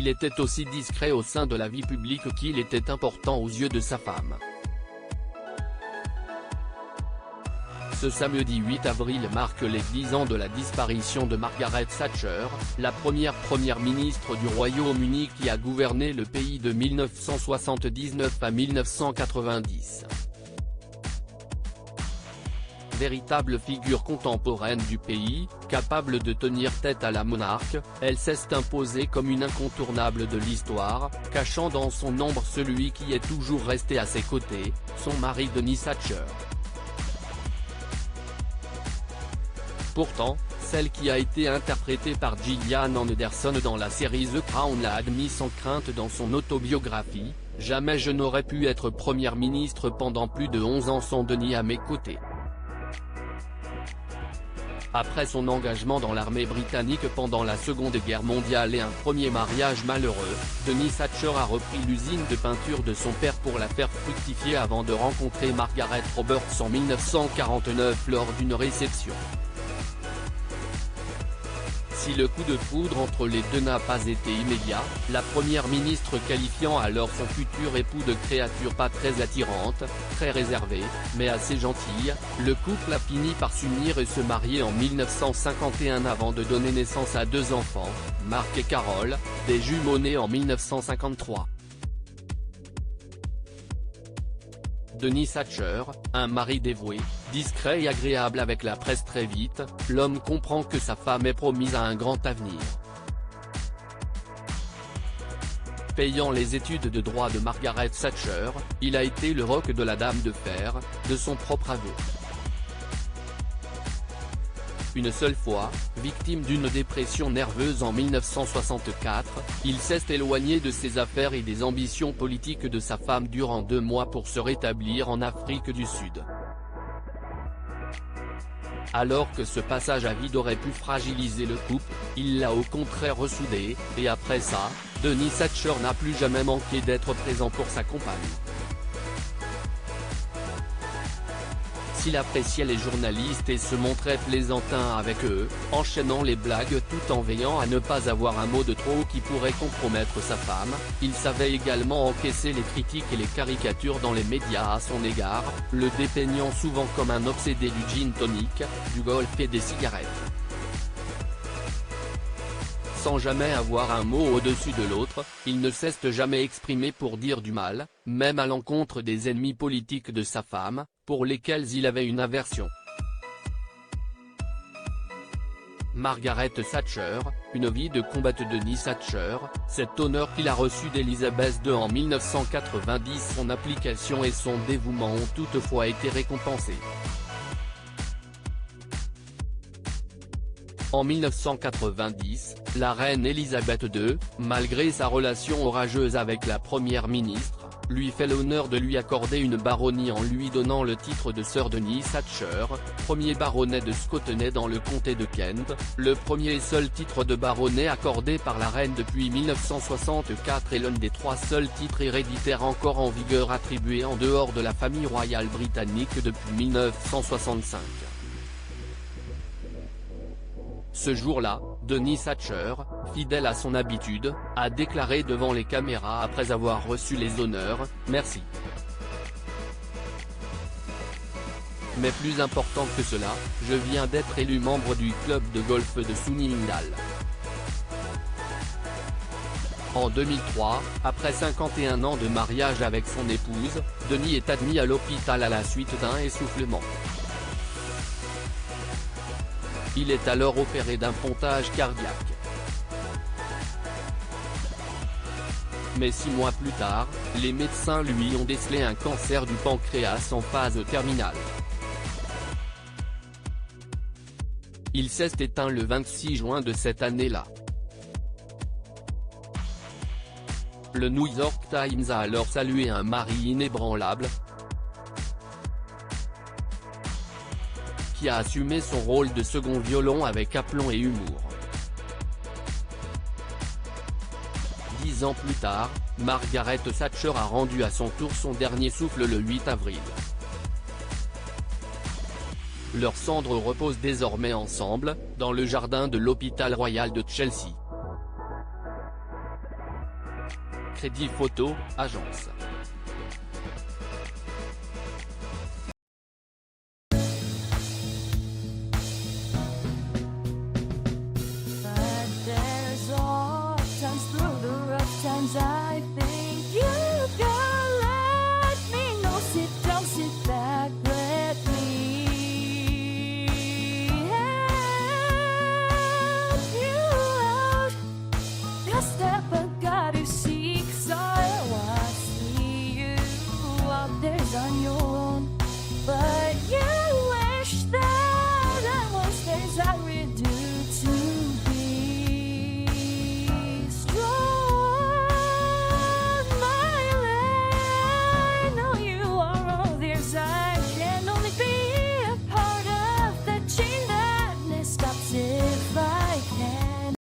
il était aussi discret au sein de la vie publique qu'il était important aux yeux de sa femme. Ce samedi 8 avril marque les 10 ans de la disparition de Margaret Thatcher, la première ministre du Royaume-Uni qui a gouverné le pays de 1979 à 1990. Véritable figure contemporaine du pays, capable de tenir tête à la monarque, elle s'est imposée comme une incontournable de l'histoire, cachant dans son ombre celui qui est toujours resté à ses côtés, son mari Denis Thatcher. Pourtant, celle qui a été interprétée par Gillian Anderson dans la série The Crown l'a admis sans crainte dans son autobiographie, « Jamais je n'aurais pu être première ministre pendant plus de 11 ans sans Denis à mes côtés ». Après son engagement dans l'armée britannique pendant la Seconde Guerre mondiale et un premier mariage malheureux, Denis Thatcher a repris l'usine de peinture de son père pour la faire fructifier avant de rencontrer Margaret Roberts en 1949 lors d'une réception. Si le coup de foudre entre les deux n'a pas été immédiat, la première ministre qualifiant alors son futur époux de créature pas très attirante, très réservée, mais assez gentille, le couple a fini par s'unir et se marier en 1951 avant de donner naissance à 2 enfants, Mark et Carol, des jumeaux nés en 1953. Denis Thatcher, un mari dévoué, discret et agréable avec la presse très vite, l'homme comprend que sa femme est promise à un grand avenir. Payant les études de droit de Margaret Thatcher, il a été le roc de la Dame de Fer, de son propre aveu. Une seule fois, victime d'une dépression nerveuse en 1964, il s'est éloigné de ses affaires et des ambitions politiques de sa femme durant 2 mois pour se rétablir en Afrique du Sud. Alors que ce passage à vide aurait pu fragiliser le couple, il l'a au contraire ressoudé, et après ça, Denis Thatcher n'a plus jamais manqué d'être présent pour sa compagne. S'il appréciait les journalistes et se montrait plaisantin avec eux, enchaînant les blagues tout en veillant à ne pas avoir un mot de trop qui pourrait compromettre sa femme, il savait également encaisser les critiques et les caricatures dans les médias à son égard, le dépeignant souvent comme un obsédé du gin tonic, du golf et des cigarettes. Sans jamais avoir un mot au-dessus de l'autre, il ne s'est jamais exprimé pour dire du mal, même à l'encontre des ennemis politiques de sa femme, pour lesquels il avait une aversion. Margaret Thatcher, une vie de combat de Denis Thatcher, cet honneur qu'il a reçu d'Elizabeth II en 1990, son application et son dévouement ont toutefois été récompensés. En 1990, la reine Elisabeth II, malgré sa relation orageuse avec la première ministre, lui fait l'honneur de lui accorder une baronnie en lui donnant le titre de Sir Denis Thatcher, premier baronnet de Scotenay dans le comté de Kent, le premier et seul titre de baronnet accordé par la reine depuis 1964 et l'un des 3 seuls titres héréditaires encore en vigueur attribués en dehors de la famille royale britannique depuis 1965. Ce jour-là, Denis Thatcher, fidèle à son habitude, a déclaré devant les caméras après avoir reçu les honneurs, « Merci. Mais plus important que cela, je viens d'être élu membre du club de golf de Sunningdale. » En 2003, après 51 ans de mariage avec son épouse, Denis est admis à l'hôpital à la suite d'un essoufflement. Il est alors opéré d'un pontage cardiaque. Mais 6 mois plus tard, les médecins lui ont décelé un cancer du pancréas en phase terminale. Il s'est éteint le 26 juin de cette année-là. Le New York Times a alors salué un mari inébranlable, qui a assumé son rôle de second violon avec aplomb et humour. 10 ans plus tard, Margaret Thatcher a rendu à son tour son dernier souffle le 8 avril. Leurs cendres reposent désormais ensemble, dans le jardin de l'hôpital royal de Chelsea. Crédit Photo, agence.